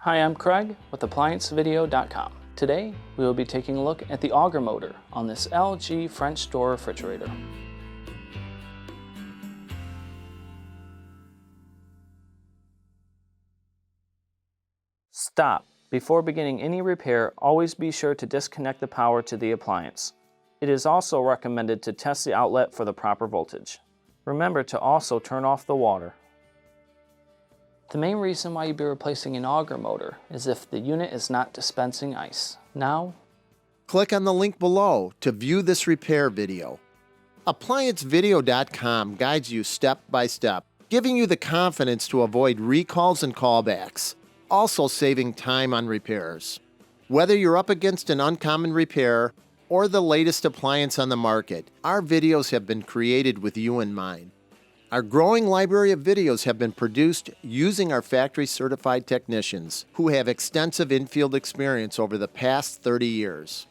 Hi, I'm Craig with ApplianceVideo.com. Today, we will be taking a look at the Auger motor on this LG French door refrigerator. Stop. Before beginning any repair, always be sure to disconnect the power to the appliance. It is also recommended to test the outlet for the proper voltage. Remember to also turn off the water. The main reason why you'd be replacing an Auger motor is if the unit is not dispensing ice. Now, click on the link below to view this repair video. ApplianceVideo.com guides you step by step, giving you the confidence to avoid recalls and callbacks, also saving time on repairs. Whether you're up against an uncommon repair or the latest appliance on the market, our videos have been created with you in mind. Our growing library of videos have been produced using our factory-certified technicians who have extensive infield experience over the past 30 years.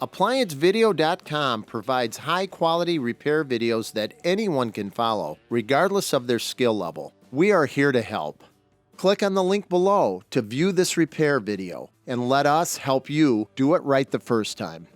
ApplianceVideo.com provides high-quality repair videos that anyone can follow, regardless of their skill level. We are here to help. Click on the link below to view this repair video and let us help you do it right the first time.